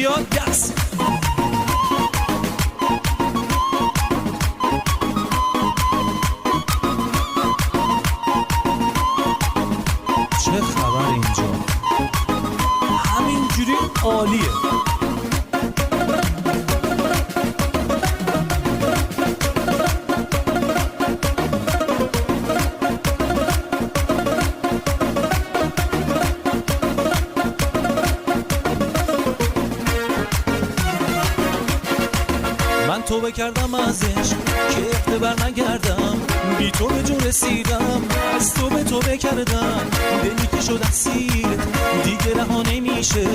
بیاد دست. چه خبر اینجا؟ همینجوری عالیه. من توبه کردم ازش که اخته بر نگردم، بی تو به جو رسیدم، از تو به توبه کردم، دلی که شد اسیر دیگه رها نمیشه.